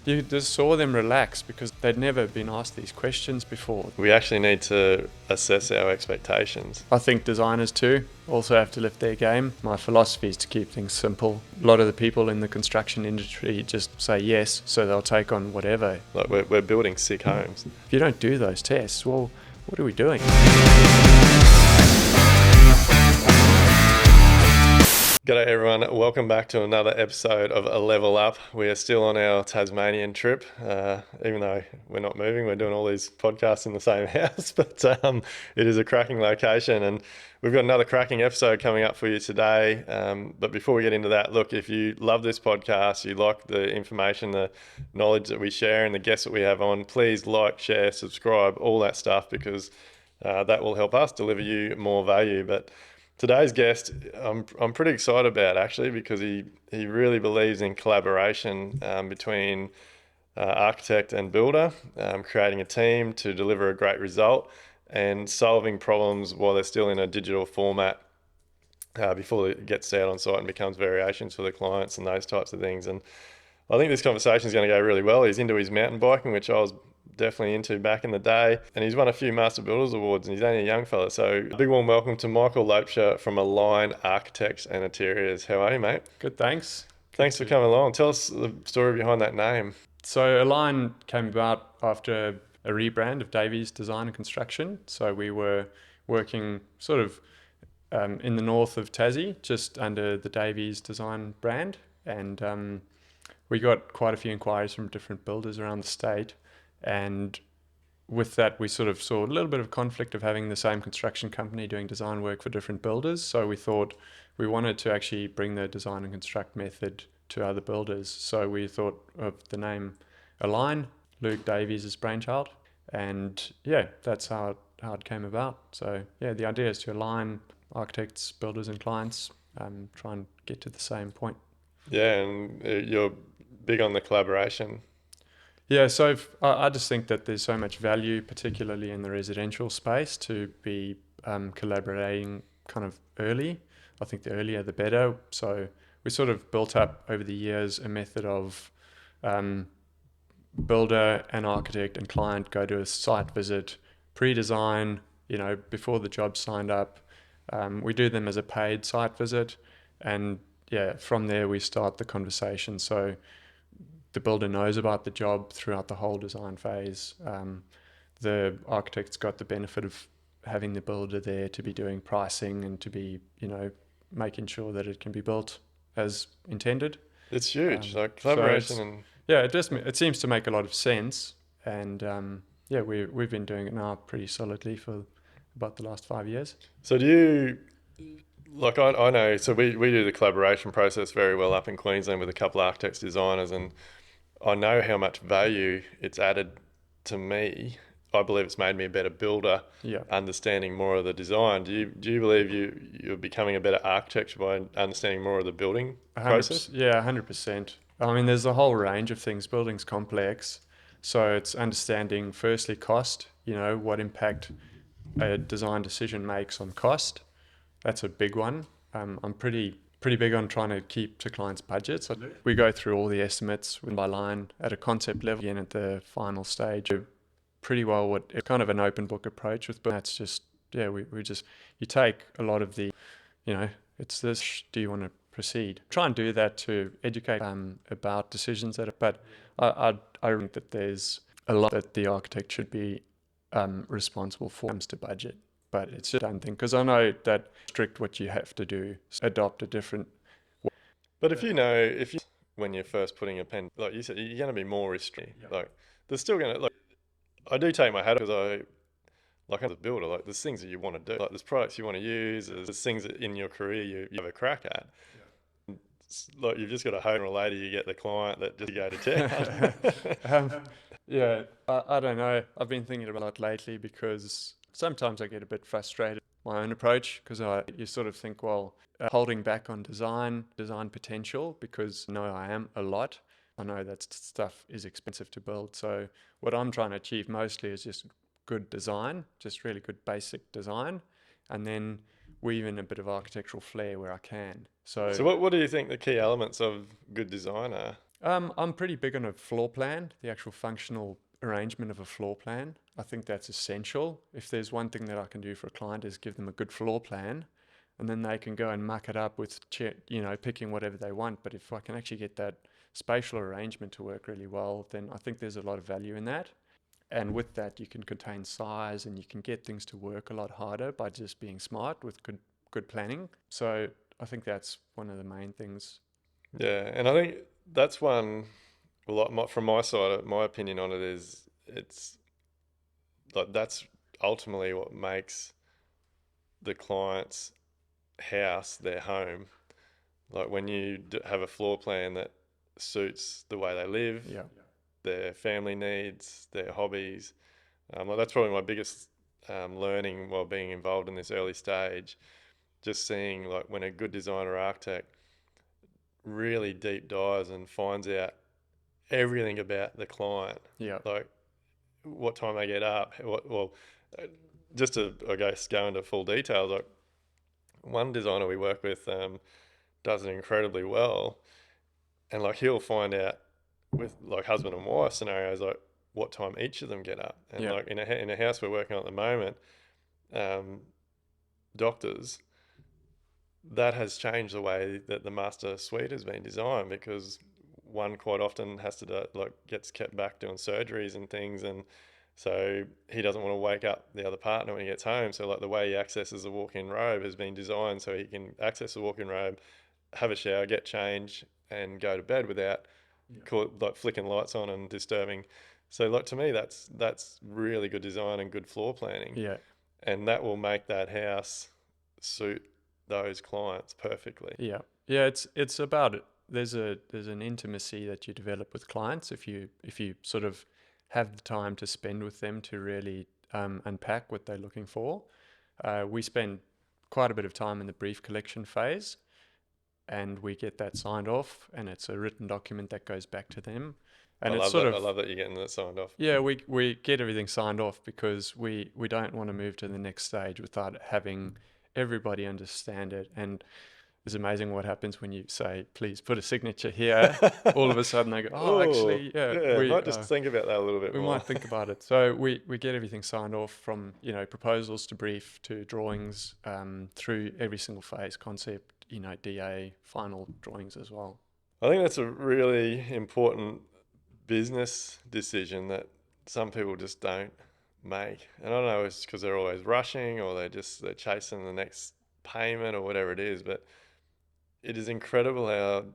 You just saw them relax because they'd never been asked these questions before. We actually need to assess our expectations. I think designers too also have to lift their game. My philosophy is to keep things simple. A lot of the people in the construction industry just say yes, so they'll take on whatever. Like we're building sick homes. If you don't do those tests, well, what are we doing? G'day everyone, welcome back to another episode of A Level Up. We are still on our Tasmanian trip, even though we're not moving, we're doing all these podcasts in the same house, but it is a cracking location and we've got another cracking episode coming up for you today. But before we get into that, look, if you love this podcast, you like the information, the knowledge that we share and the guests that we have on, please like, share, subscribe, all that stuff, because that will help us deliver you more value. But today's guest, I'm pretty excited about actually, because he really believes in collaboration between architect and builder, creating a team to deliver a great result and solving problems while they're still in a digital format before it gets out on site and becomes variations for the clients and those types of things. And I think this conversation is going to go really well. He's into his mountain biking, which I was definitely into back in the day, and he's won a few Master Builders Awards and he's only a young fella. So a big warm welcome to Michael Loubser from Align Architects and Interiors. How are you, mate? Good, thanks. Thanks for coming along. Tell us the story behind that name. So Align came about after a rebrand of Davies Design and Construction. So we were working sort of in the north of Tassie, just under the Davies Design brand, and we got quite a few inquiries from different builders around the state. And with that, we sort of saw a little bit of conflict of having the same construction company doing design work for different builders. So we thought we wanted to actually bring the design and construct method to other builders. So we thought of the name Align, Luke Davies' brainchild. And yeah, that's how it came about. So yeah, the idea is to align architects, builders and clients, try and get to the same point. Yeah, and you're big on the collaboration. Yeah, so I just think that there's so much value, particularly in the residential space, to be collaborating kind of early. I think the earlier the better. So we sort of built up over the years a method of builder and architect and client go to a site visit, pre-design, before the job's signed up. We do them as a paid site visit, and yeah, from there we start the conversation. So the builder knows about the job throughout the whole design phase. The architect's got the benefit of having the builder there to be doing pricing and to be, making sure that it can be built as intended. It's huge, like collaboration. So and yeah, it seems to make a lot of sense. And yeah, we've been doing it now pretty solidly for about the last 5 years. So do you, like I know, so we do the collaboration process very well up in Queensland with a couple of architects, designers, and I know how much value it's added to me. I believe it's made me a better builder, understanding more of the design. Do you believe you're becoming a better architect by understanding more of the building process? Yeah, 100%. I mean, there's a whole range of things. Building's complex, so it's understanding firstly cost, what impact a design decision makes on cost. That's a big one. I'm pretty big on trying to keep to clients' budgets. We go through all the estimates by line at a concept level and at the final stage. Pretty well it's kind of an open book approach with, but that's just, yeah, you take a lot of the, it's this, do you want to proceed? Try and do that to educate about decisions but I think that there's a lot that the architect should be responsible for when it comes to budget. But it's just one thing, because I know that strict what you have to do, adopt a different. But when you're first putting a pen, like you said, you're going to be more restricted. Yeah. Like there's still going to, like, I do take my hat off because I'm a builder, like there's things that you want to do, like there's products you want to use, there's things that in your career you have a crack at. Yeah. Like you've just got to hope later you get the client that just go to town. Yeah, I don't know. I've been thinking about it lately because sometimes I get a bit frustrated with my own approach, because you sort of think, well, holding back on design potential, because I am a lot. I know that stuff is expensive to build. So what I'm trying to achieve mostly is just good design, just really good basic design, and then weave in a bit of architectural flair where I can. So what do you think the key elements of good design are? I'm pretty big on a floor plan, the actual functional arrangement of a floor plan. I think that's essential. If there's one thing that I can do for a client is give them a good floor plan, and then they can go and muck it up with, picking whatever they want. But if I can actually get that spatial arrangement to work really well, then I think there's a lot of value in that. And with that, you can contain size and you can get things to work a lot harder by just being smart with good planning. So I think that's one of the main things. Yeah, and I think that's one. Well, like from my side, my opinion on it is it's like that's ultimately what makes the client's house their home. Like when you have a floor plan that suits the way they live, Yeah. their family needs, their hobbies. Like that's probably my biggest learning while being involved in this early stage. Just seeing like when a good designer or architect really deep dives and finds out everything about the client, Yeah. like what time they get up, uh, just to I guess go into full details. Like one designer we work with does it incredibly well, and like he'll find out with like husband and wife scenarios like what time each of them get up, and Yeah. like in a house we're working on at the moment, doctors, that has changed the way that the master suite has been designed because one quite often has to do, like gets kept back doing surgeries and things, and so he doesn't want to wake up the other partner when he gets home. So like the way he accesses the walk-in robe has been designed so he can access the walk-in robe, have a shower, get changed, and go to bed without like flicking lights on and disturbing. So like to me, that's really good design and good floor planning, Yeah. and that will make that house suit those clients perfectly. Yeah. Yeah, it's about it. There's an intimacy that you develop with clients if you sort of have the time to spend with them to really unpack what they're looking for. We spend quite a bit of time in the brief collection phase, and we get that signed off, and it's a written document that goes back to them. I And it's love sort that. I of love that you're getting that signed off. yeah, we get everything signed off because we don't want to move to the next stage without having everybody understand it. And it's amazing what happens when you say, "Please put a signature here." All of a sudden, they go, "Oh, Oh, actually, yeah, yeah. Might just think about that a little bit we more. might think about it." So we get everything signed off from proposals to brief to drawings through every single phase, concept, DA, final drawings as well. I think that's a really important business decision that some people just don't make. And I don't know, it's because they're always rushing or they're chasing the next payment or whatever it is. But it is incredible how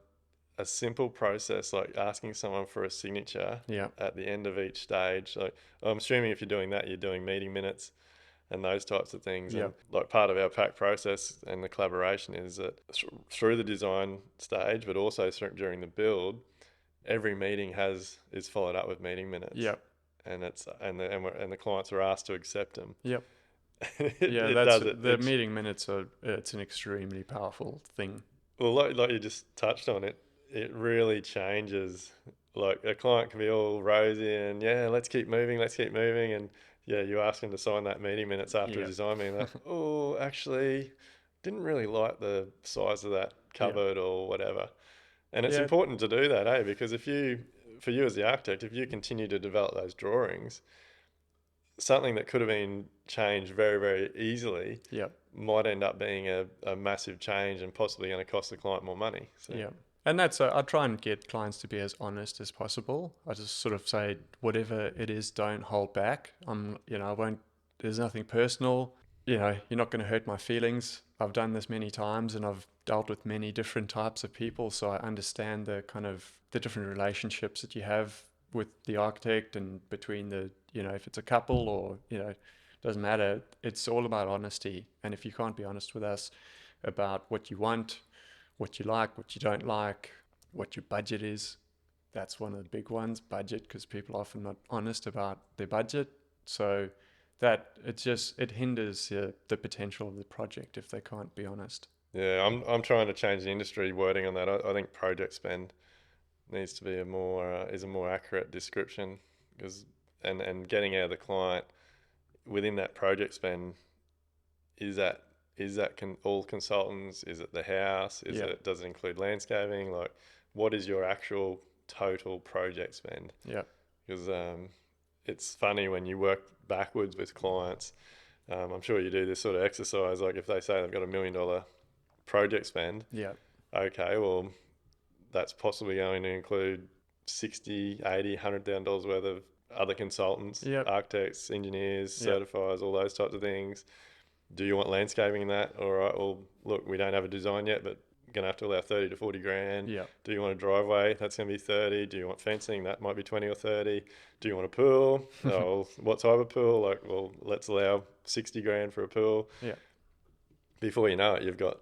a simple process like asking someone for a signature Yeah, at the end of each stage, like I'm assuming if you're doing that, you're doing meeting minutes and those types of things. yeah, And like part of our pack process and the collaboration is that through the design stage, but also during the build, every meeting is followed up with meeting minutes, yeah, and it's and the clients are asked to accept them. yeah. it, Yeah, it that's does it. the meeting minutes are it's an extremely powerful thing. Well, like you just touched on it, it really changes. Like a client can be all rosy and yeah, let's keep moving, and yeah, you ask them to sign that meeting minutes after a Yeah. design meeting, like, oh, actually, didn't really like the size of that Yeah. cupboard or whatever. And it's Yeah. important to do that, eh? Because for you as the architect, if you continue to develop those drawings, something that could have been changed very, very easily Yeah. might end up being a massive change and possibly going to cost the client more money. So, Yeah. And that's I try and get clients to be as honest as possible. I just sort of say whatever it is, don't hold back. I won't. There's nothing personal. You're not going to hurt my feelings. I've done this many times, and I've dealt with many different types of people, so I understand the different relationships that you have with the architect and between if it's a couple or doesn't matter. It's all about honesty, and if you can't be honest with us about what you want, what you like, what you don't like, what your budget is. That's one of the big ones, budget, because people are often not honest about their budget. So that it hinders the potential of the project if they can't be honest. yeah, I'm trying to change the industry wording on that. I think project spend needs to be a more accurate description because and getting out of the client within that project spend is that all consultants? Is it the house? Yeah, Does it include landscaping? Like, what is your actual total project spend. Yeah. Because it's funny when you work backwards with clients. I'm sure you do this sort of exercise. Like if they say they've got $1 million project spend, Yeah. okay, well, that's possibly going to include 60, 80, $100,000 worth of other consultants, Yep. architects, engineers, Yep. certifiers, all those types of things. Do you want landscaping in that? All right, well, look, we don't have a design yet, but going to have to allow 30 to 40 grand. Yep. Do you want a driveway? That's going to be 30. Do you want fencing? That might be 20 or 30. Do you want a pool? Oh, what type of pool? Like, well, let's allow 60 grand for a pool. Yeah. Before you know it, you've got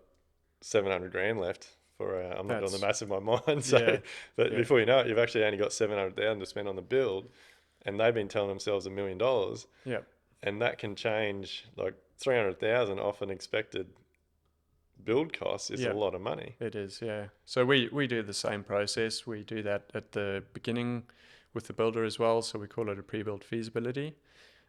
700 grand left for, I'm not doing the maths in my mind. So, Yeah. but Yeah. before you know it, you've actually only got 700,000 to spend on the build, and they've been telling themselves $1 million. Yeah. And that can change, like 300,000 off an expected build cost is a Yeah. lot of money. It is, yeah. So we do the same process. We do that at the beginning with the builder as well. So we call it a pre-built feasibility.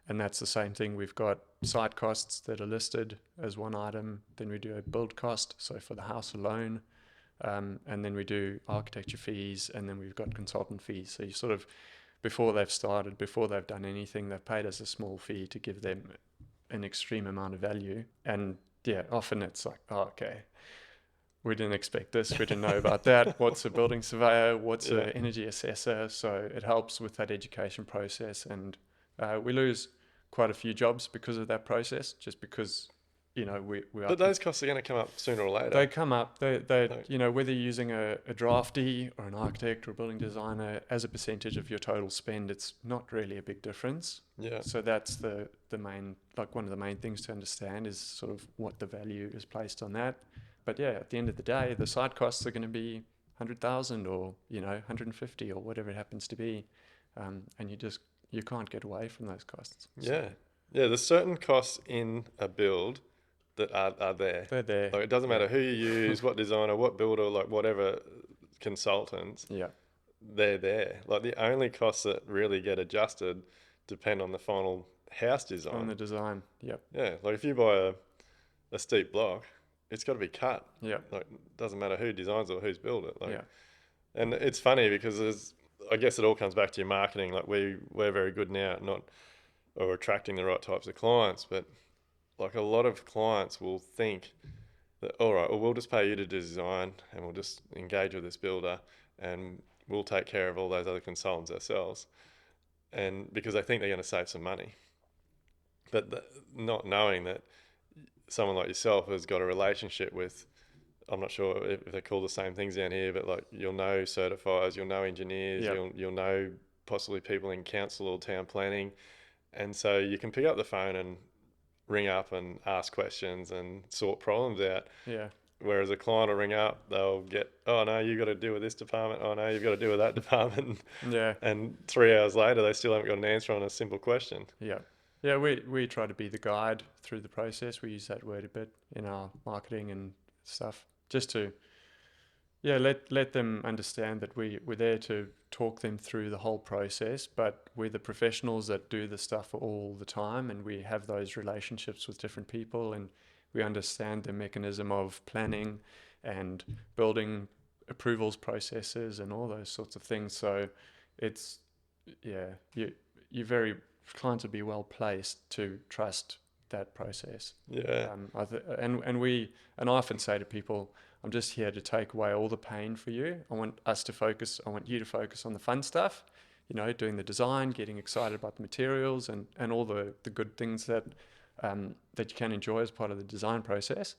And that's the same thing. We've got site costs that are listed as one item. Then we do a build cost, so for the house alone. And then we do architecture fees, and then we've got consultant fees. So you sort of, before they've started, before they've done anything, they've paid us a small fee to give them an extreme amount of value. And yeah, often it's like, oh, okay, we didn't expect this, we didn't know about that. What's a building surveyor? What's an energy assessor? So it helps with that education process. And we lose quite a few jobs because of that process, just because, we are. But those costs are going to come up sooner or later. They come up. They whether you're using a drafty or an architect or a building designer as a percentage of your total spend, it's not really a big difference. Yeah. So that's the main, like one of the main things to understand is sort of what the value is placed on that. But yeah, at the end of the day, the site costs are going to be 100,000 or 150 or whatever it happens to be, and you can't get away from those costs. Yeah, yeah. There's certain costs in a build that are there. They're there. Like it doesn't matter who you use, what designer, what builder, like whatever consultants. Yeah. They're there. Like the only costs that really get adjusted depend on the final house design. On the design. Yep. Yeah, like if you buy a steep block, it's got to be cut. Yeah. Like it doesn't matter who designs it or who's built it. Like, Yeah. and it's funny because I guess it all comes back to your marketing. Like we're very good now at attracting the right types of clients, but like a lot of clients will think that, all right, well, we'll just pay you to design and we'll just engage with this builder and we'll take care of all those other consultants ourselves. And because they think they're going to save some money, but not knowing that someone like yourself has got a relationship with, I'm not sure if they call the same things down here, but like you'll know certifiers, you'll know engineers, Yep. you'll know possibly people in council or town planning. And so you can pick up the phone and ring up and ask questions and sort problems out. Yeah. Whereas a client will ring up, they'll get, oh no, you've got to deal with this department. Oh no, you've got to deal with that department. Yeah. And 3 hours later, they still haven't got an answer on a simple question. Yeah. Yeah, we try to be the guide through the process. We use that word a bit in our marketing and stuff, just to let them understand that we're there to talk them through the whole process, but we're the professionals that do the stuff all the time, and we have those relationships with different people, and we understand the mechanism of planning and building approvals processes and all those sorts of things. So it's you're very, clients would be well placed to trust that process. Yeah. And I often say to people, I'm just here to take away all the pain for you. I want you to focus on the fun stuff, doing the design, getting excited about the materials and all the good things that you can enjoy as part of the design process,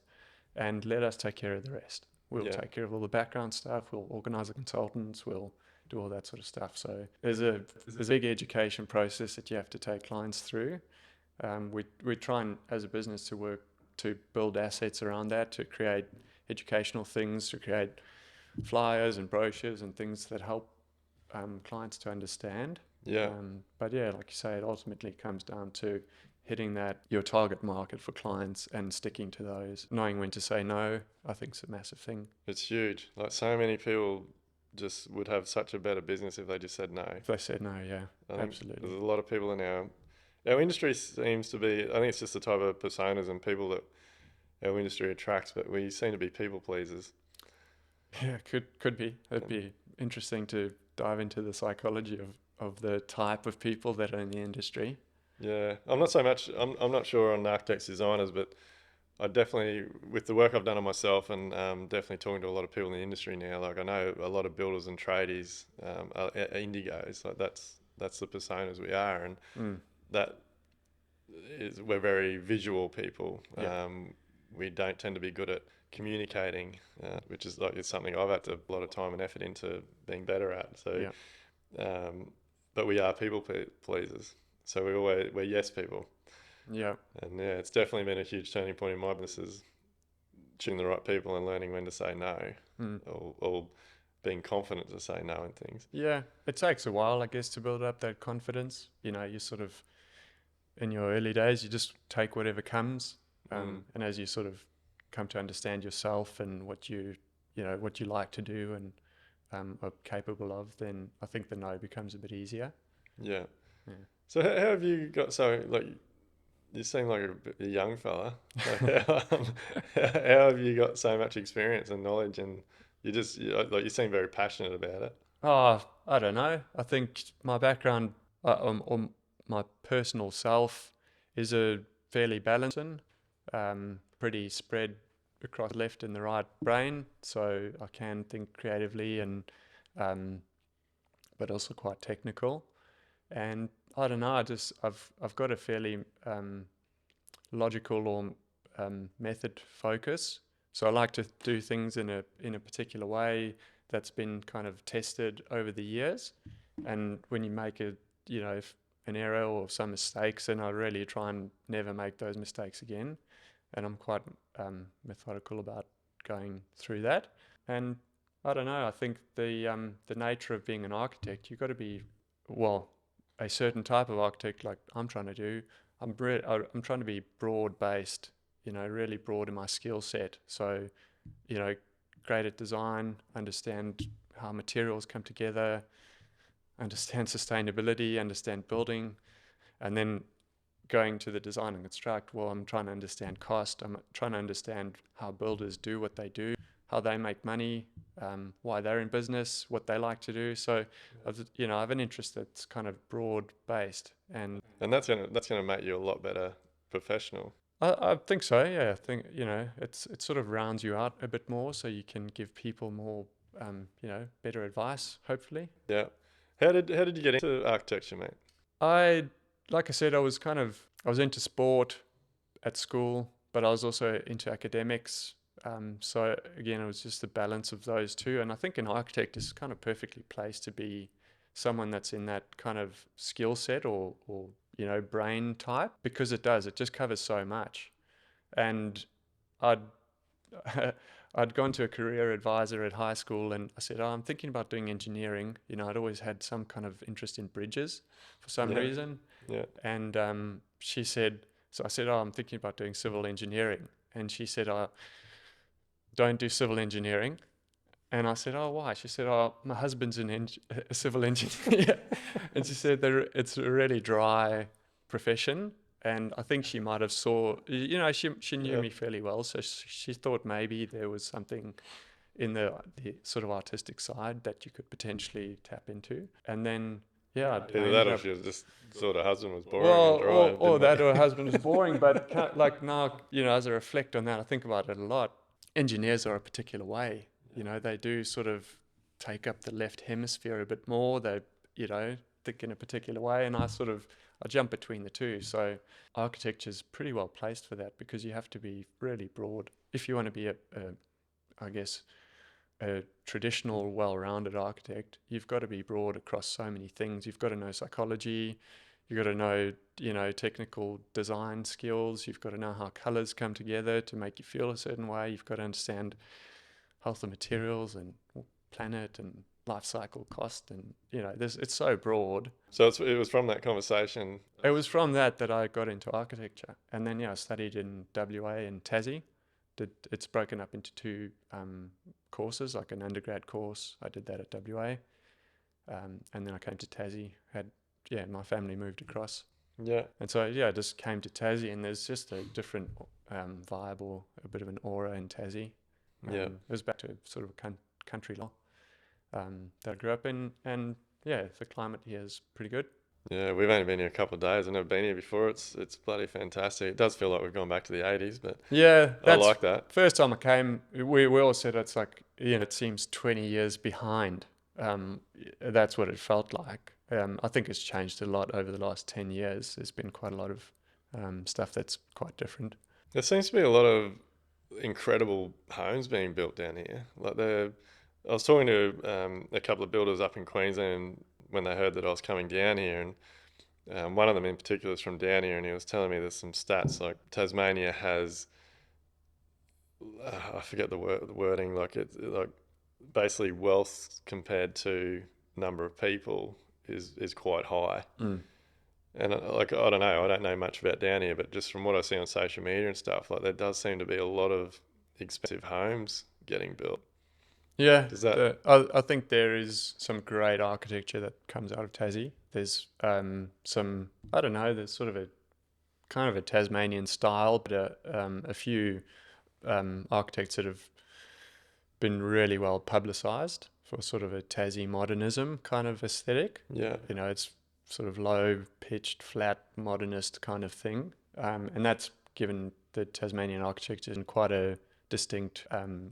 and let us take care of the rest. We'll take care of all the background stuff. We'll organize the consultants. We'll do all that sort of stuff. So there's a big education process that you have to take clients through. We try and, as a business, to build assets around that, to create educational things, to create flyers and brochures and things that help clients to understand. Yeah. But yeah, like you say, it ultimately comes down to hitting your target market for clients and sticking to those. Knowing when to say no, I think is a massive thing. It's huge. Like so many people just would have such a better business if they just said no. If they said no, yeah, absolutely. There's a lot of people in our industry seems to be, I think it's just the type of personas and people that our industry attracts, but we seem to be people pleasers. Yeah, could be. It'd be interesting to dive into the psychology of the type of people that are in the industry. Yeah, I'm not so much. I'm not sure on architects, designers, but I definitely, with the work I've done on myself, and definitely talking to a lot of people in the industry now. Like I know a lot of builders and tradies are indigos. Like that's the personas we are, and Mm, that is we're very visual people. yeah, We don't tend to be good at communicating, which is like it's something I've had to a lot of time and effort into being better at. So, yeah, um, but we are people pleasers. So we're yes people, yeah. and yeah, it's definitely been a huge turning point in my business is choosing the right people and learning when to say no, Mm. or being confident to say no and things. Yeah, it takes a while, I guess, to build up that confidence. You know, you sort of, in your early days, you just take whatever comes. Mm, And as you sort of come to understand yourself and what you like to do and are capable of, then I think the no becomes a bit easier. yeah. Yeah. So how have you got so like you seem like a young fella. Like, how have you got so much experience and knowledge, and like you seem very passionate about it. Oh, I don't know. I think my background, or my personal self, is a fairly balanced one, pretty spread across the left and the right brain, so I can think creatively um, but also quite technical. And I don't know. I've got a fairly logical or method focus. So I like to do things in a particular way that's been kind of tested over the years. And when you make an error or some mistakes, then I really try and never make those mistakes again. And I'm quite methodical about going through that. And I don't know. I think the nature of being an architect, you've got to be, well, a certain type of architect like I'm trying to do. I'm trying to be broad based, really broad in my skill set. So, you know, great at design, understand how materials come together, understand sustainability, understand building, and then going to the design and construct. Well, I'm trying to understand cost. I'm trying to understand how builders do what they do, how they make money, why they're in business, what they like to do. So, I have an interest that's kind of broad based, and And that's gonna make you a lot better professional. I think so. Yeah, I think it sort of rounds you out a bit more, so you can give people more, better advice. Hopefully, Yeah. How did you get into architecture, mate? I like I said, I was into sport at school, but I was also into academics. So again, it was just the balance of those two, and I think an architect is kind of perfectly placed to be someone that's in that kind of skill set or brain type because it just covers so much. And I'd I'd gone to a career advisor at high school and I said, "Oh, I'm thinking about doing engineering." I'd always had some kind of interest in bridges for some Yeah. reason. Yeah. And she said, so I said, "Oh, I'm thinking about doing civil engineering." And she said, "Oh, don't do civil engineering." And I said, "Oh, why?" She said, "Oh, my husband's a civil engineer." And she said that it's a really dry profession. And I think she might have she knew Yeah. me fairly well. So she thought maybe there was something in the sort of artistic side that you could potentially tap into. And then, yeah, I Either that ended or up, she was just thought her husband was boring well, and dry and or didn't that or her like. husband was boring. But like now, as I reflect on that, I think about it a lot. Engineers are a particular way. They do sort of take up the left hemisphere a bit more. They, think in a particular way, and I jump between the two. So architecture is pretty well placed for that because you have to be really broad if you want to be I guess, a traditional, well-rounded architect. You've got to be broad across so many things. You've got to know psychology. You've got to know, technical design skills. You've got to know how colors come together to make you feel a certain way. You've got to understand health of materials and planet and life cycle cost. And, it's so broad. So it was from that conversation. It was from that I got into architecture. And then, I studied in WA and Tassie. It's broken up into two courses, like an undergrad course. I did that at WA. And then I came to Tassie. My family moved across. Yeah. And so, I just came to Tassie, and there's just a different vibe or a bit of an aura in Tassie. Yeah. It was back to sort of country law. that I grew up in, and yeah, the climate here is pretty good. Yeah, we've only been here a couple of days. I've never been here before. It's bloody fantastic. It does feel like we've gone back to the 80s, but Yeah, I that's like that. first time I came. We all said it's like, it seems 20 years behind. That's what it felt like. I think it's changed a lot over the last 10 years. There's been quite a lot of stuff that's quite different. There seems to be a lot of incredible homes being built down here. I was talking to a couple of builders up in Queensland when they heard that I was coming down here, and one of them in particular is from down here, and he was telling me there's some stats like Tasmania has, I forget the wording, like it's like basically wealth compared to number of people is quite high. Mm. And like I don't know, I don't know much about down here, but just from what I see on social media and stuff, like there does seem to be a lot of expensive homes getting built. Yeah, Does that? I think there is some great architecture that comes out of Tassie. There's some, I don't know, there's sort of a kind of a Tasmanian style, but a few architects that have been really well publicized for sort of a Tassie modernism kind of aesthetic. Yeah, It's sort of low pitched, flat, modernist kind of thing. And that's given the Tasmanian architecture in quite a distinct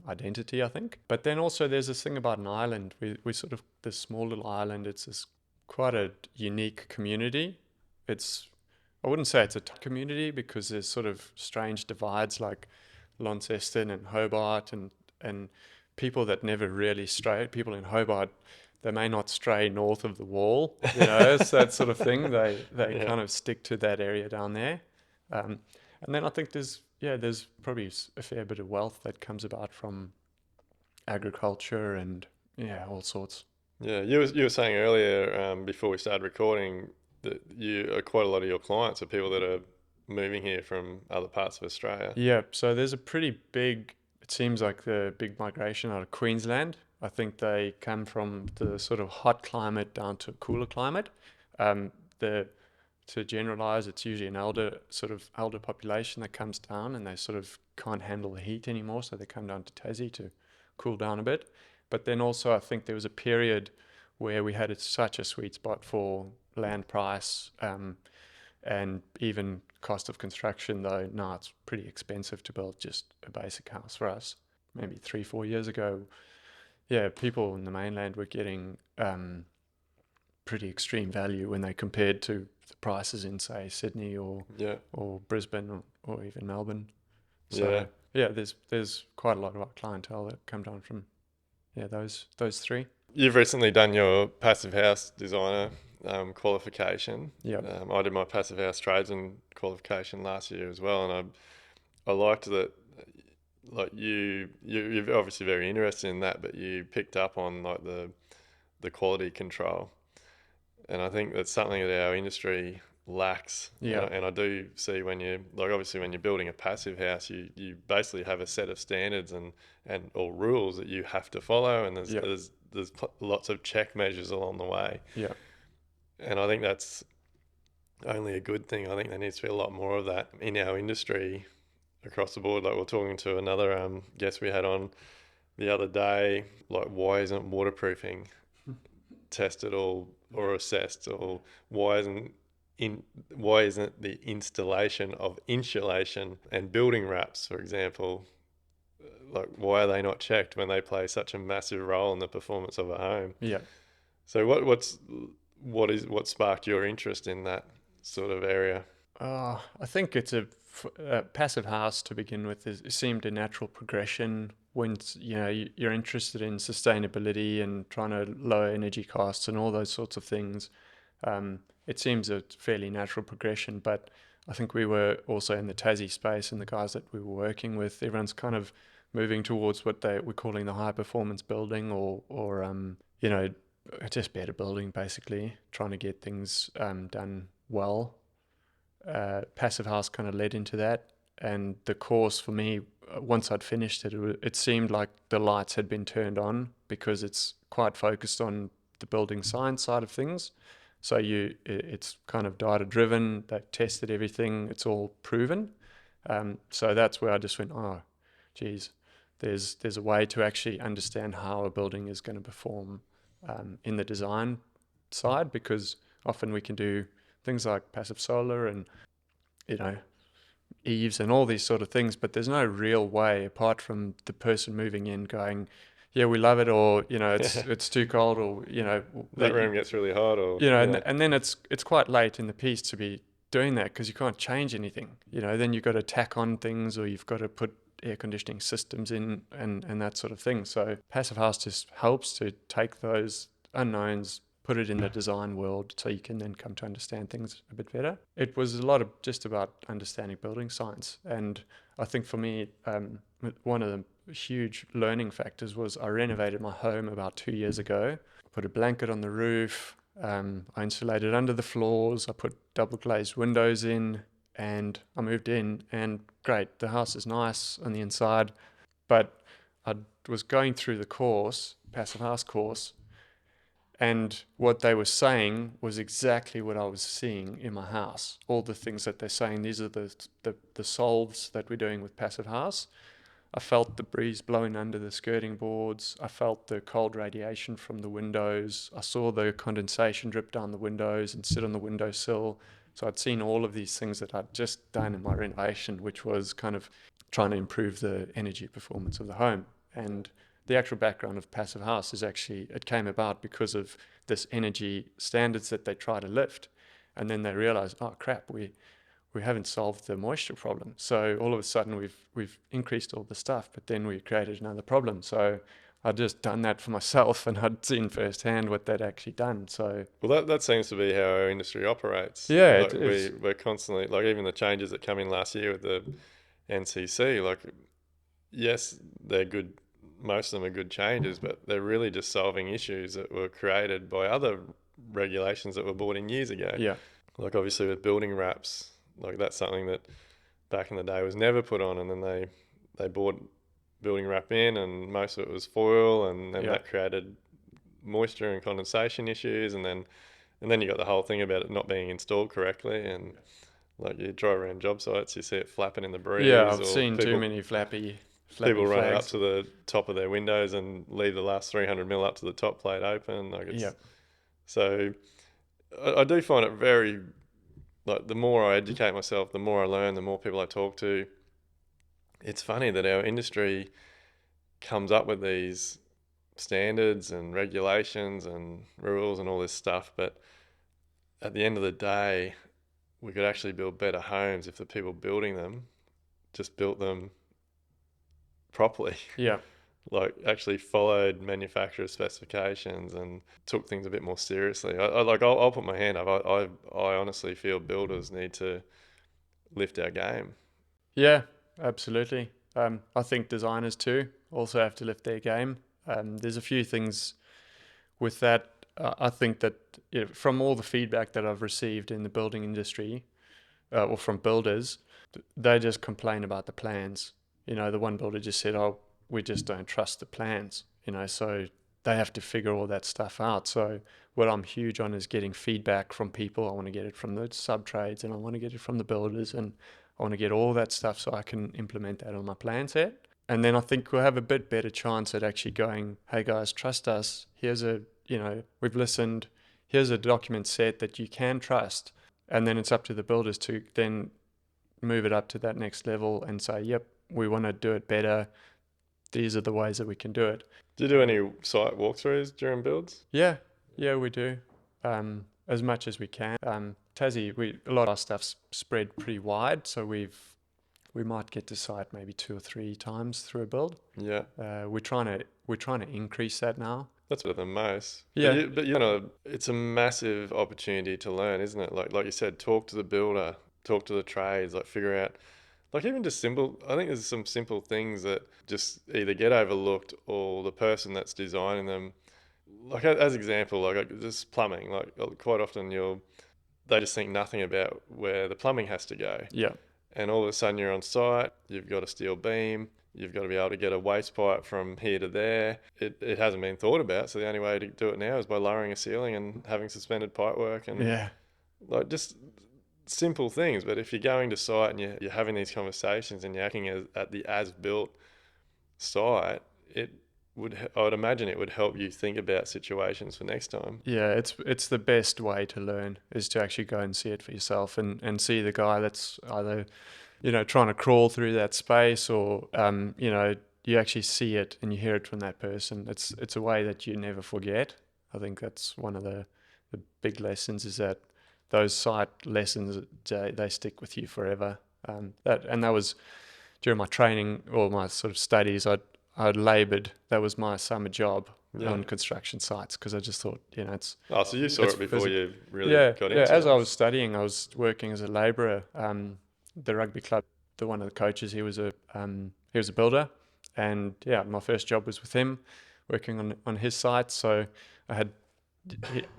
identity, I think. But then also there's this thing about an island. We sort of, this small little island, it's this quite a unique community. It's, I wouldn't say it's a community because there's sort of strange divides like Launceston and Hobart and people that never really stray. People in Hobart, they may not stray north of the wall, it's that sort of thing. They yeah, kind of stick to that area down there. And then I think there's probably a fair bit of wealth that comes about from agriculture and all sorts. yeah. You were saying earlier before we started recording that quite a lot of your clients are people that are moving here from other parts of Australia. Yeah, so there's a pretty big, it seems like the big migration out of Queensland. I think they come from the sort of hot climate down to a cooler climate. Um, the To generalize, it's usually an elder population that comes down and they sort of can't handle the heat anymore, so they come down to Tassie to cool down a bit. But then also, I think there was a period where we had such a sweet spot for land price, and even cost of construction, though now it's pretty expensive to build just a basic house for us. Maybe 3-4 years ago, yeah, people in the mainland were getting pretty extreme value when they compared to the prices in, say, Sydney Yeah, or Brisbane or even Melbourne. yeah. So yeah, there's quite a lot of our clientele that come down from those three. You've recently done your passive house designer qualification. Yeah, I did my passive house tradesman qualification last year as well, and I liked that. Like you're obviously very interested in that, but you picked up on like the quality control, and I think that's something that our industry lacks. yeah, And I do see when obviously when you're building a passive house, you basically have a set of standards and or rules that you have to follow, and yeah, there's lots of check measures along the way, yeah, and I think that's only a good thing. I think there needs to be a lot more of that in our industry across the board. Like we're talking to another guest we had on the other day, like why isn't waterproofing tested or assessed, or why isn't why isn't the installation of insulation and building wraps, for example, like why are they not checked when they play such a massive role in the performance of a home? yeah. So what sparked your interest in that sort of area? I think it's a passive house to begin with. It seemed a natural progression when you're interested in sustainability and trying to lower energy costs and all those sorts of things. It seems a fairly natural progression, but I think we were also in the Tassie space, and the guys that we were working with, everyone's kind of moving towards what they were calling the high performance building, or just better building, basically trying to get things done well. Passive house kind of led into that, and the course for me, once I'd finished it seemed like the lights had been turned on because it's quite focused on the building science side of things. So it's kind of data driven. They've tested everything. It's all proven. So that's where I just went, geez, there's a way to actually understand how a building is going to perform in the design side, because often we can do things like passive solar and, you know, eaves and all these sort of things, but there's no real way apart from the person moving in going, yeah, we love it, or, you know, it's too cold, or, you know, That room gets really hot, or you know, yeah. and then it's quite late in the piece to be doing that, because you can't change anything. You know, then you've got to tack on things, or you've got to put air conditioning systems in, and that sort of thing. So passive house just helps to take those unknowns, put it in the design world, so you can then come to understand things a bit better. It was a lot of just about understanding building science, and I think for me, one of the huge learning factors was I renovated my home about 2 years ago. Put a blanket on the roof. I insulated under the floors. I put double glazed windows in, and I moved in. And great, the house is nice on the inside. But I was going through the course, passive house course, and what they were saying was exactly what I was seeing in my house. All the things that they're saying, these are the solves that we're doing with passive house. I felt the breeze blowing under the skirting boards. I felt the cold radiation from the windows. I saw the condensation drip down the windows and sit on the windowsill. So I'd seen all of these things that I'd just done in my renovation, which was kind of trying to improve the energy performance of the home. And the actual background of passive house is actually, it came about because of this energy standards that they try to lift. And then they realize, oh crap, we haven't solved the moisture problem. So all of a sudden we've increased all the stuff, but then we created another problem. So I'd just done that for myself, and I'd seen firsthand what they'd actually done. So Well, that seems to be how our industry operates. yeah, Like we're constantly, like, even the changes that come in last year with the NCC, like, yes, they're good. Most of them are good changes, but they're really just solving issues that were created by other regulations that were brought in years ago. yeah, Like, obviously with building wraps, like that's something that back in the day was never put on, and then they bought building wrap in, and most of it was foil, and then yeah, that created moisture and condensation issues, and then you got the whole thing about it not being installed correctly, and like you drive around job sites, you see it flapping in the yeah. breeze, I've or seen too many flappy people running up flags. to the top of their windows and leave the last 300 mil up to the top plate open. Like, Yeah, it's so I do find it very, like, the more I educate myself, the more I learn, the more people I talk to. It's funny that our industry comes up with these standards and regulations and rules and all this stuff, but at the end of the day, we could actually build better homes if the people building them just built them properly. yeah. Like, actually followed manufacturer specifications and took things a bit more seriously. I'll put my hand up. I honestly feel builders need to lift our game. Yeah, absolutely. I think designers too also have to lift their game. There's a few things with that. I think that, you know, from all the feedback that I've received in the building industry, or from builders, they just complain about the plans. You know, the one builder just said, "Oh, we just don't trust the plans." You know, so they have to figure all that stuff out. So what I'm huge on is getting feedback from people. I want to get it from the sub trades, and I want to get it from the builders, and I want to get all that stuff so I can implement that on my plan set. And then I think we'll have a bit better chance at actually going, "Hey guys, trust us. Here's a, you know, we've listened. Here's a document set that you can trust." And then it's up to the builders to then move it up to that next level and say, "Yep, we want to do it better. These are the ways that we can do it." Do you do any site walkthroughs during builds? Yeah, yeah, we do, as much as we can. Tassie, a lot of our stuff's spread pretty wide, so we might get to site maybe 2 or 3 times through a build. Yeah, We're trying to increase that now. that's better than most. Yeah, But you know, it's a massive opportunity to learn, isn't it? Like you said, talk to the builder, talk to the trades, like figure out, like, even just simple. I think there's some simple things that just either get overlooked, or the person that's designing them. Like, as example, like just plumbing. Like, quite often they just think nothing about where the plumbing has to go. yeah, And all of a sudden you're on site, you've got a steel beam, you've got to be able to get a waste pipe from here to there. It hasn't been thought about, so the only way to do it now is by lowering a ceiling and having suspended pipework, and yeah, like, just simple things. But if you're going to site and you're having these conversations and you're acting at the as built site, it I would imagine it would help you think about situations for next time. Yeah, it's the best way to learn is to actually go and see it for yourself and see the guy that's either, trying to crawl through that space or, you actually see it and you hear it from that person. It's a way that you never forget. I think that's one of the big lessons is that those site lessons, they stick with you forever. That was during my training or my sort of studies. I'd laboured. That was my summer job Yeah. on construction sites because I just thought, it's Oh, so you saw it's it before physical. you really Yeah, got yeah. into As it. I was studying, I was working as a labourer. The rugby club, one of the coaches, he was a builder, and yeah, my first job was with him, working on his site. So I had,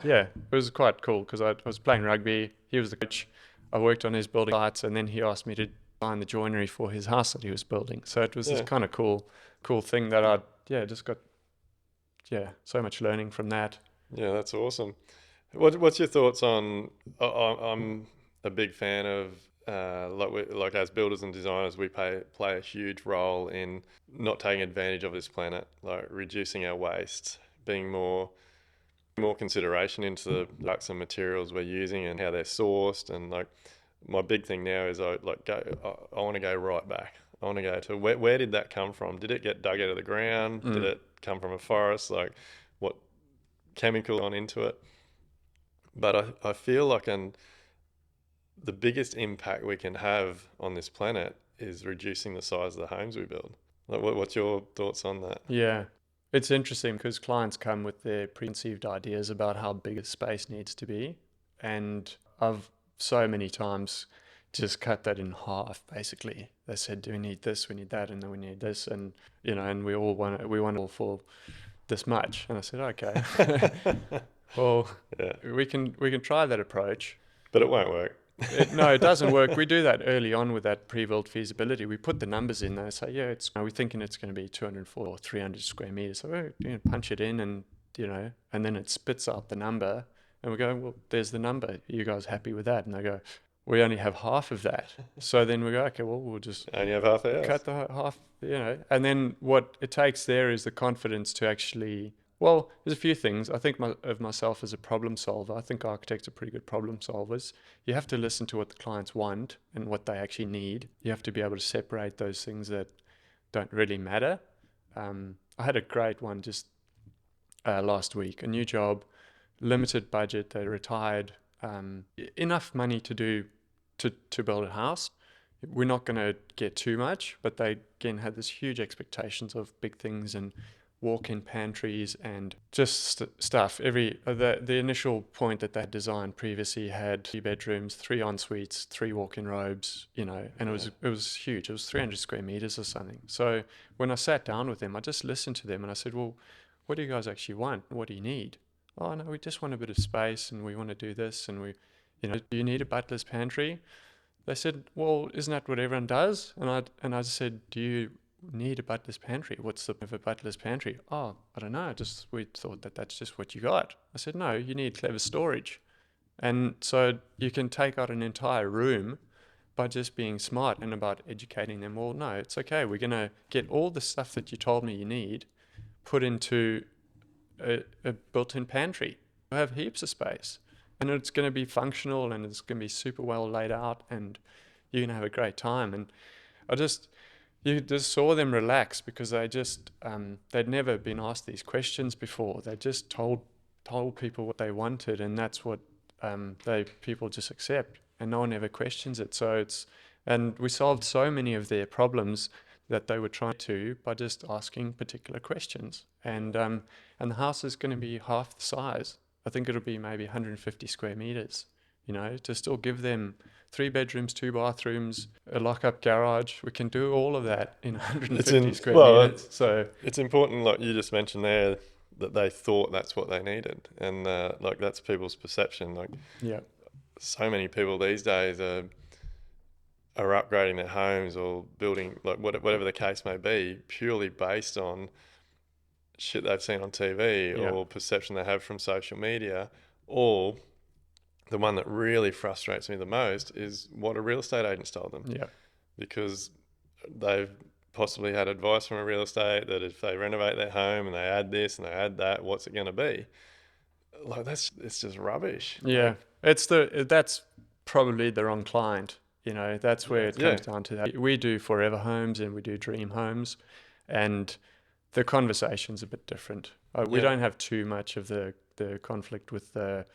yeah, it was quite cool because I was playing rugby. He was the coach. I worked on his building sites, and then he asked me to design the joinery for his house that he was building. So it was this Yeah. kind of cool thing that I just got so much learning from that. Yeah, that's awesome. What's your thoughts on? I'm a big fan of like as builders and designers, we play a huge role in not taking advantage of this planet, like reducing our waste, being more consideration into the products and materials we're using and how they're sourced. And like my big thing now is I want to go right back. I want to go to where did that come from? Did it get dug out of the ground? Did Mm. it come from a forest? Like what chemical gone into it? But I feel like the biggest impact we can have on this planet is reducing the size of the homes we build. Like, what's your thoughts on that? Yeah. It's interesting because clients come with their preconceived ideas about how big a space needs to be. And I've so many times just cut that in half, basically. They said, do we need this? We need that. And then we need this. And, and we want it all for this much. And I said, okay, well, Yeah, we can try that approach. but it won't work. No, it doesn't work. We do that early on with that pre-built feasibility. We put the numbers in there. Say, yeah, we're thinking it's going to be 204 or 300 square meters. So we punch it in, and and then it spits out the number, and we go, well, there's the number. Are you guys happy with that? And they go, we only have half of that. So then we go, okay, well, we'll just And you have half a house. cut the half, and then what it takes there is the confidence to actually. Well, there's a few things. I think of myself as a problem solver. I think architects are pretty good problem solvers. You have to listen to what the clients want and what they actually need. You have to be able to separate those things that don't really matter. I had a great one just last week. A new job, limited budget. They retired. Enough money to build a house. We're not going to get too much, but they again had this huge expectations of big things and walk-in pantries and just stuff. The initial point that they had designed previously had 3 bedrooms, 3 en suites, 3 walk-in robes, and it was huge. It was 300 square meters or something. So when I sat down with them, I just listened to them and I said, well, what do you guys actually want? What do you need? Oh no, we just want a bit of space and we want to do this and do you need a butler's pantry? They said, well, isn't that what everyone does? And I just said, do you need a butler's pantry? What's the point of a butler's pantry? Oh, I don't know. We thought that that's just what you got. I said, no, you need clever storage. And so you can take out an entire room by just being smart and about educating them. Well, no, it's okay. We're going to get all the stuff that you told me you need put into a built-in pantry. I have heaps of space. And it's going to be functional and it's going to be super well laid out and you're going to have a great time. And you just saw them relax because they'd never been asked these questions before. They just told people what they wanted, and that's what people just accept, and no one ever questions it. And we solved so many of their problems that they were trying to by just asking particular questions. And the house is going to be half the size. I think it'll be maybe 150 square meters, to still give them 3 bedrooms, 2 bathrooms, a lock-up garage. We can do all of that in 150 square meters. So it's important, like you just mentioned there, that they thought that's what they needed, and like that's people's perception. Like, yeah, so many people these days are upgrading their homes or building, like whatever the case may be, purely based on shit they've seen on TV yeah, or perception they have from social media. Or the one that really frustrates me the most is what a real estate agent's told them, yeah, because they've possibly had advice from a real estate that if they renovate their home and they add this and they add that, what's it going to be? Like it's just rubbish. Yeah, that's probably the wrong client. That's where it Yeah, comes down to that. We do forever homes and we do dream homes, and the conversation's a bit different. We yeah, don't have too much of the conflict with the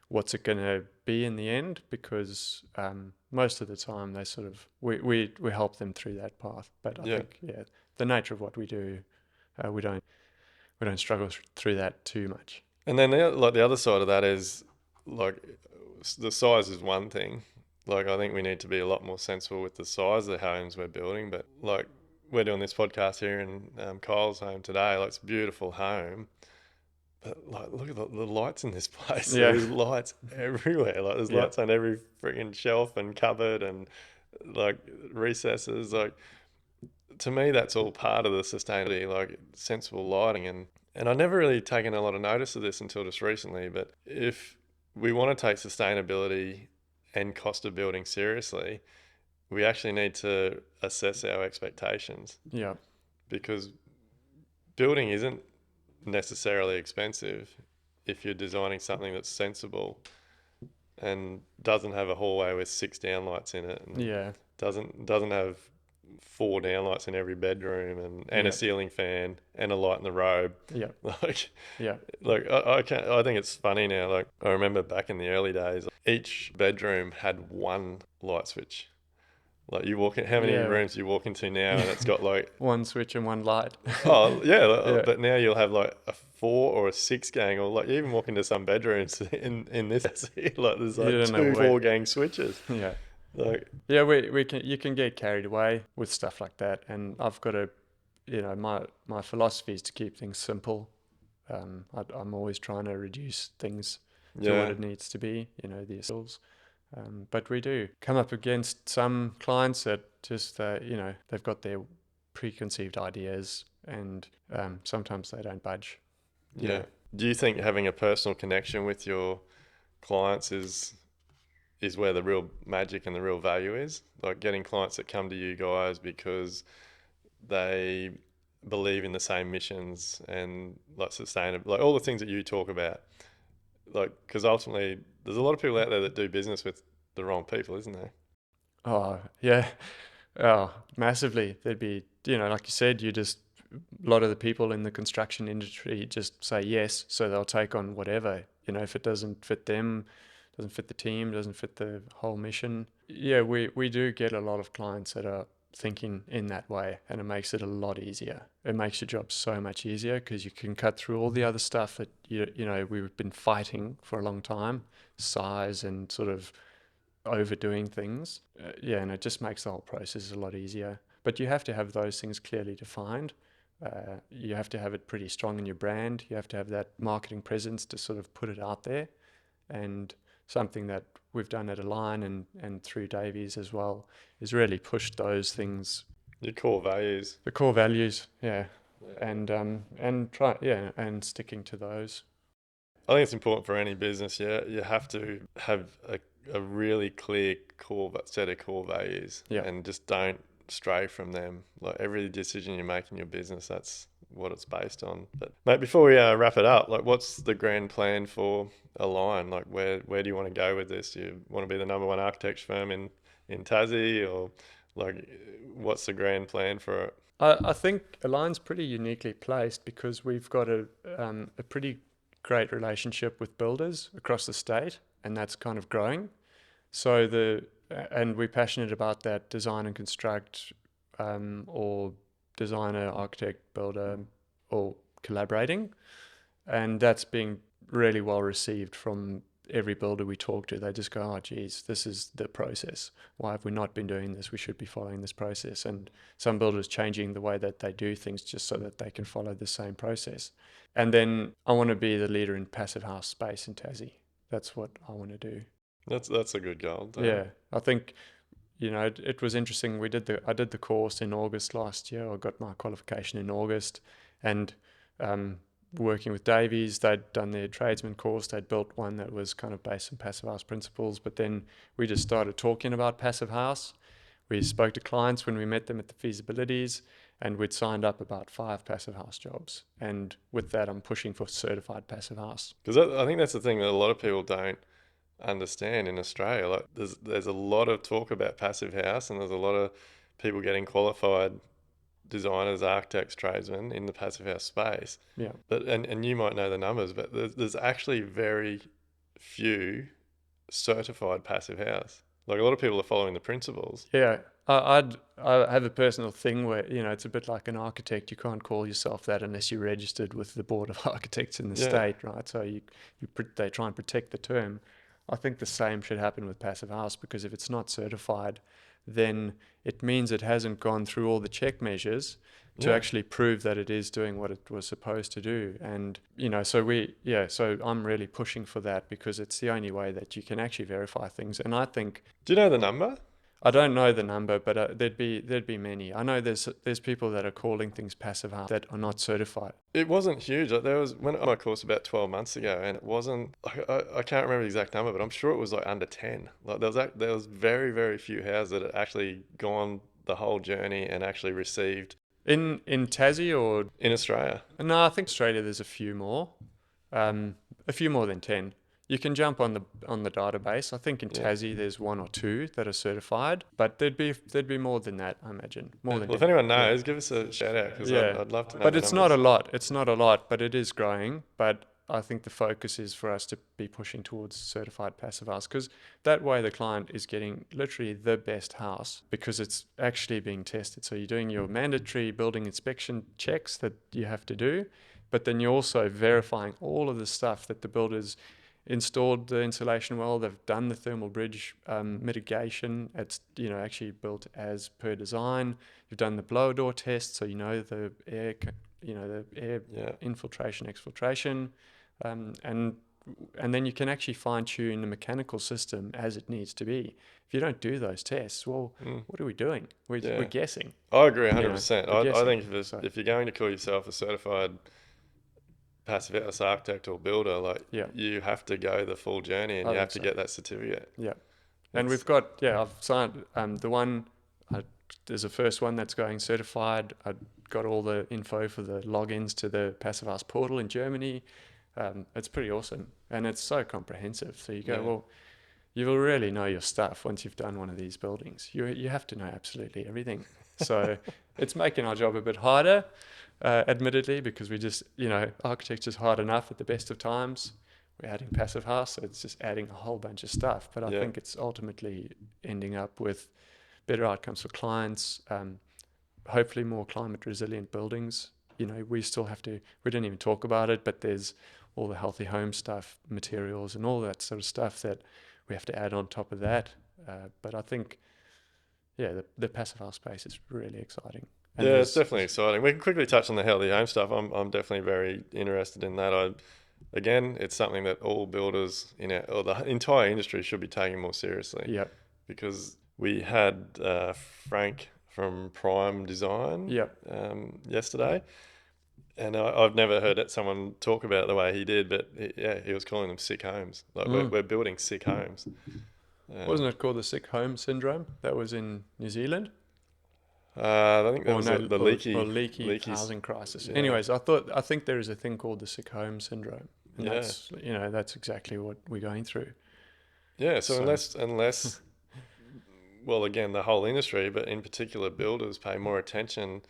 what's it going to be in the end, because most of the time they sort of we help them through that path. But I yeah. think the nature of what we do, we don't struggle through that too much. And then the other side of that is like the size is one thing. Like I think we need to be a lot more sensible with the size of the homes we're building. But like we're doing this podcast here in Kyle's home today. Like it's a beautiful home, but like look at the lights in this place. Yeah, There's lights everywhere. Like there's yeah, lights on every freaking shelf and cupboard and like recesses. Like to me, that's all part of the sustainability, like sensible lighting. And I never really taken a lot of notice of this until just recently. But if we want to take sustainability and cost of building seriously, we actually need to assess our expectations, yeah, because building isn't necessarily expensive if you're designing something that's sensible and doesn't have a hallway with 6 downlights in it and yeah, doesn't have 4 downlights in every bedroom and a yeah, ceiling fan and a light in the robe. yeah, Like, yeah, I can't. I think it's funny now. Like I remember back in the early days, each bedroom had one light switch. Like you walk in, how many yeah. rooms you walk into now, and it's got like, One switch and one light. oh yeah, Yeah, but now you'll have like a 4 or a 6 gang, or like you even walk into some bedrooms in this, like there's you like don't know two where. 4 gang switches. Yeah, Like yeah. We can you can get carried away with stuff like that, and I've got to, my philosophy is to keep things simple. I'm always trying to reduce things to what yeah, it needs to be. The essentials. But we do come up against some clients that just, they've got their preconceived ideas, and sometimes they don't budge. yeah. Do you think having a personal connection with your clients is where the real magic and the real value is? Like getting clients that come to you guys because they believe in the same missions and like sustainable, like all the things that you talk about. Like, because ultimately, there's a lot of people out there that do business with the wrong people, isn't there? Oh, yeah. Oh, massively. There'd be, like you said, a lot of the people in the construction industry just say yes, so they'll take on whatever. If it doesn't fit them, doesn't fit the team, doesn't fit the whole mission. Yeah, we do get a lot of clients that are thinking in that way, and it makes it a lot easier. It makes your job so much easier because you can cut through all the other stuff that we've been fighting for a long time, size and sort of overdoing things. Yeah, and it just makes the whole process a lot easier. But you have to have those things clearly defined. You have to have it pretty strong in your brand. You have to have that marketing presence to sort of put it out there. And something that we've done at Align and through Davies as well is really pushed those things, Your core values. the core values, yeah, and try, yeah, and sticking to those. I think it's important for any business. Yeah, you have to have a really clear core set of core values, Yeah. and just don't stray from them. Like every decision you make in your business, that's what it's based on. But mate, before we wrap it up, like what's the grand plan for Align? Like where do you want to go with this? Do you want to be the number one architecture firm in Tassie, or like what's the grand plan for it? I think Align's pretty uniquely placed because we've got a pretty great relationship with builders across the state, and that's kind of growing. So and we're passionate about that design and construct, or designer, architect, builder, or collaborating, and that's being really well received from every builder we talk to. They just go, "Oh, geez, this is the process. Why have we not been doing this? We should be following this process." And some builders changing the way that they do things just so that they can follow the same process. And then I want to be the leader in passive house space in Tassie. That's what I want to do. That's a good goal. Yeah, I think it was interesting. I did the course in August last year. I got my qualification in August, and working with Davies, they'd done their tradesman course. They'd built one that was kind of based on passive house principles. But then we just started talking about passive house. We spoke to clients when we met them at the feasibilities, and we'd signed up about 5 passive house jobs. And with that, I'm pushing for certified passive house. Because I think that's the thing that a lot of people don't understand in Australia. Like there's a lot of talk about passive house, and there's a lot of people getting qualified designers, architects, tradesmen in the passive house space. Yeah. But and you might know the numbers, but there's actually very few certified passive house. Like a lot of people are following the principles. Yeah, I have a personal thing where, it's a bit like an architect. You can't call yourself that unless you're registered with the Board of Architects in the Yeah. state, right? So they try and protect the term. I think the same should happen with passive house, because if it's not certified, then it means it hasn't gone through all the check measures to Yeah. actually prove that it is doing what it was supposed to do. And, so I'm really pushing for that, because it's the only way that you can actually verify things. And I think, Do you know the number? I don't know the number, but there'd be many. I know there's people that are calling things passive house that are not certified. It wasn't huge. Like there was went on my course about 12 months ago, and it wasn't. I can't remember the exact number, but I'm sure it was like under 10. Like there was very very few houses that had actually gone the whole journey and actually received In Tassie, or in Australia. no, I think Australia there's a few more, a few more than 10. You can jump on the database. I think in Yeah. Tassie there's 1 or 2 that are certified, but there'd be more than that, I imagine. More than Well, if 10. anyone Yeah. knows, give us a shout out because Yeah, I'd love to know but the it's not a numbers. lot. It's not a lot, but it is growing. But I think the focus is for us to be pushing towards certified passive house, because that way the client is getting literally the best house, because it's actually being tested. So you're doing your mandatory building inspection checks that you have to do, but then you're also verifying all of the stuff that the builders installed the insulation well, they've done the thermal bridge mitigation. It's actually built as per design. You've done the blower door test, so the air, the air Yeah. infiltration, exfiltration, and then you can actually fine tune the mechanical system as it needs to be. If you don't do those tests, well, what are we doing? We're Yeah. guessing. I agree 100%. we're I guessing. think So if you're going to call yourself a certified passive house architect or builder, like yeah, you have to go the full journey and I you have think to so. get that certificate. Yeah. And It's- we've got, I've signed the one, there's a first one that's going certified. I got all the info for the logins to the Passive House portal in Germany. It's pretty awesome. And it's so comprehensive. So you go, Yeah. well, you will really know your stuff once you've done one of these buildings. You have to know absolutely everything. So it's making our job a bit harder, admittedly, because we just, architecture's hard enough at the best of times. We're adding passive house, so it's just adding a whole bunch of stuff. But I Yeah. think it's ultimately ending up with better outcomes for clients, hopefully more climate resilient buildings. We still have to, we didn't even talk about it, but there's all the healthy home stuff, materials and all that sort of stuff that we have to add on top of that. But I think, the passive house space is really exciting. And Yeah, it's definitely exciting. We can quickly touch on the healthy home stuff. I'm definitely very interested in that. Again, it's something that all builders or the entire industry should be taking more seriously. Yeah. Because we had Frank from Prime Design Yep. yesterday, and I've never heard someone talk about it the way he did. But he was calling them sick homes. Like we're building sick homes. Wasn't it called the sick home syndrome? That was in New Zealand. I think that was the leaky housing crisis. Yeah. Anyways, I think there is a thing called the sick home syndrome, and that's exactly what we're going through. Yeah. So unless well, again, the whole industry, but in particular builders pay more attention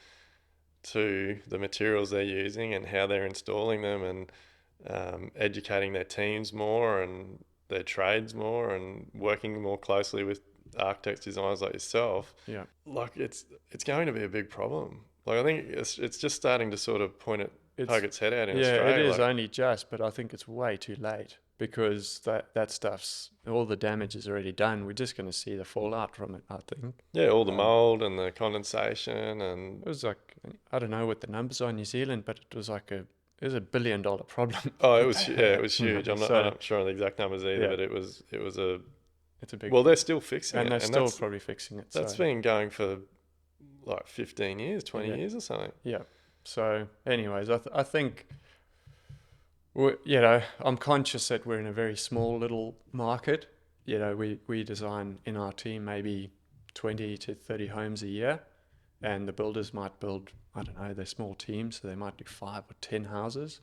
to the materials they're using and how they're installing them, and educating their teams more and their trades more, and working more closely with architects, designers like yourself. Yeah. Like it's going to be a big problem. Like I think it's just starting to sort of poke its head out in Australia. Yeah, it is only just, but I think it's way too late, because that stuff's, all the damage is already done. We're just going to see the fallout from it, I think. Yeah, all the mold and the condensation, and it was like, I don't know what the numbers are in New Zealand, but it was like it was $1 billion problem. Oh, it was huge. I'm So- not sure on the exact numbers either, Yeah. but it was It's a big, well, they're still fixing and it, they're and still probably fixing it. that's So, been going for like 15 years, 20 Yeah. years or something. yeah. So, anyways, I think, I'm conscious that we're in a very small little market. We design in our team maybe 20 to 30 homes a year. and the builders might build, I don't know, they're small teams, so they might do 5 or 10 houses,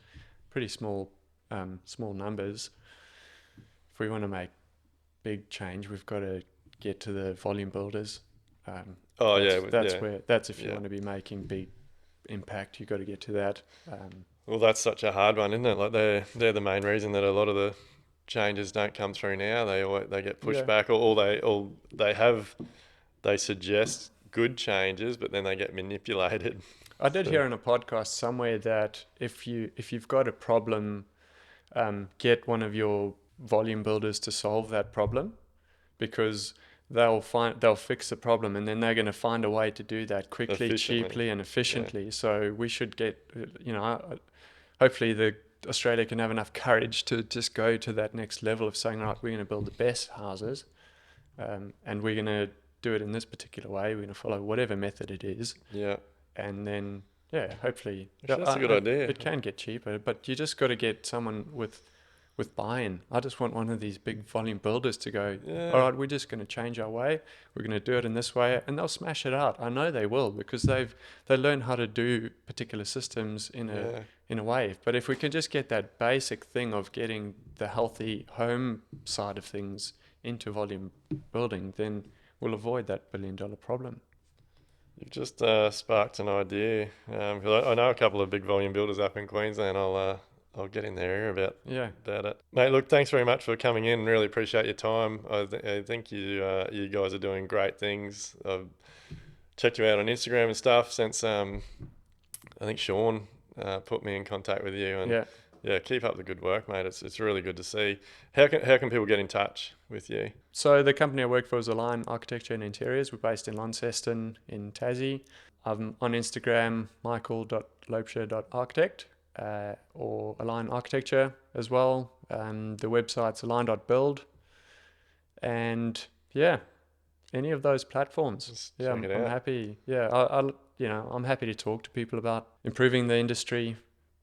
pretty small numbers. If we want to make big change, we've got to get to the volume builders. That's if you want to be making big impact, you've got to get to that. Well, that's such a hard one, isn't it? Like they're the main reason that a lot of the changes don't come through now. They get pushed back, or they suggest good changes, but then they get manipulated. I did hear in a podcast somewhere that if you've got a problem, get one of your volume builders to solve that problem, because they'll fix the problem, and then they're going to find a way to do that quickly, cheaply, and efficiently. Yeah. So we should get, hopefully Australia can have enough courage to just go to that next level of saying, right, we're going to build the best houses, and we're going to do it in this particular way. We're going to follow whatever method it is. Yeah. And then, hopefully, that's a good idea. It can get cheaper, but you just got to get someone with buy-in. I just want one of these big volume builders to go, all right, we're just going to change our way. We're going to do it in this way, and they'll smash it out. I know they will, because they learn how to do particular systems in a way. But if we can just get that basic thing of getting the healthy home side of things into volume building, then we'll avoid that $1 billion problem. You've just sparked an idea. I know a couple of big volume builders up in Queensland. I'll get in their ear about it. Mate, look, thanks very much for coming in. Really appreciate your time. I think you guys are doing great things. I've checked you out on Instagram and stuff since I think Sean put me in contact with you. And keep up the good work, mate. It's really good to see. How can people get in touch with you? So the company I work for is Align Architecture and Interiors. We're based in Launceston in Tassie. I'm on Instagram, michael.loubser.architect. Or Align Architecture as well. The website's align.build. And any of those platforms. I'm happy. I'm happy to talk to people about improving the industry,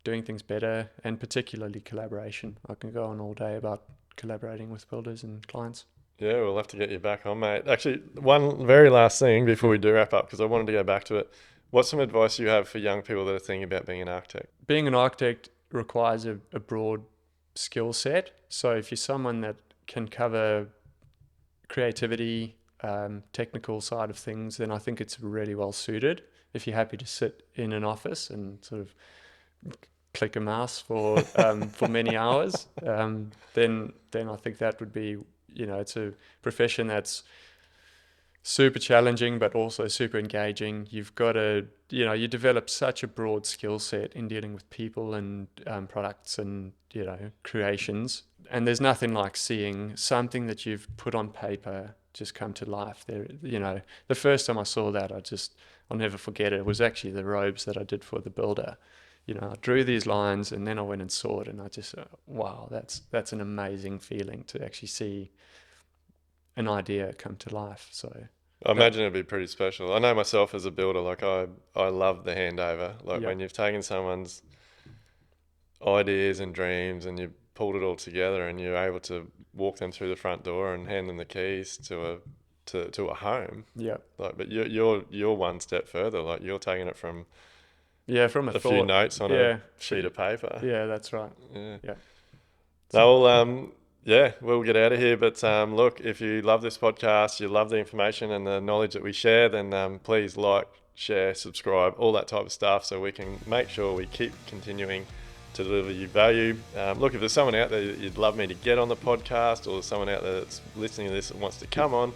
doing things better, and particularly collaboration. I can go on all day about collaborating with builders and clients. Yeah, we'll have to get you back on, mate. Actually, one very last thing before we do wrap up, because I wanted to go back to it. What's some advice you have for young people that are thinking about being an architect? Being an architect requires a broad skill set. So if you're someone that can cover creativity, technical side of things, then I think it's really well suited. If you're happy to sit in an office and sort of click a mouse for many hours, then I think that would be, it's a profession that's super challenging, but also super engaging. You've got to, you develop such a broad skill set in dealing with people and products and, creations. And there's nothing like seeing something that you've put on paper just come to life. The first time I saw that, I'll never forget it. It was actually the robes that I did for the builder. I drew these lines and then I went and saw it, and I just, wow, that's an amazing feeling to actually see an idea come to life. So I imagine it'd be pretty special. I know myself as a builder, like I love the handover. Like when you've taken someone's ideas and dreams and you've pulled it all together and you're able to walk them through the front door and hand them the keys to a home. Yeah. Like, but you're one step further. Like you're taking it from from a few notes on a sheet of paper. Yeah, that's right. Yeah. We'll get out of here. But look, if you love this podcast, you love the information and the knowledge that we share, then please like, share, subscribe, all that type of stuff, so we can make sure we keep continuing to deliver you value. Look, if there's someone out there that you'd love me to get on the podcast, or there's someone out there that's listening to this and wants to come on,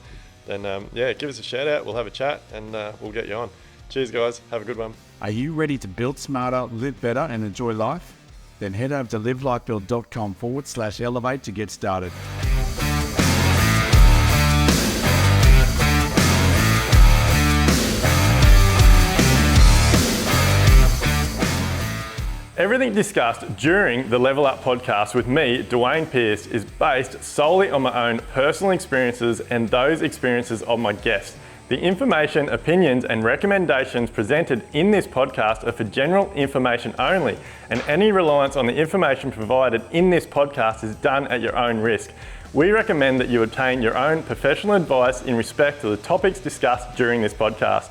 then give us a shout out. We'll have a chat and we'll get you on. Cheers, guys. Have a good one. Are you ready to build smarter, live better, and enjoy life? Then head over to livelifebuild.com/elevate to get started. Everything discussed during the Level Up podcast with me, Duayne Pearce, is based solely on my own personal experiences and those experiences of my guests. The information, opinions, and recommendations presented in this podcast are for general information only, and any reliance on the information provided in this podcast is done at your own risk. We recommend that you obtain your own professional advice in respect to the topics discussed during this podcast.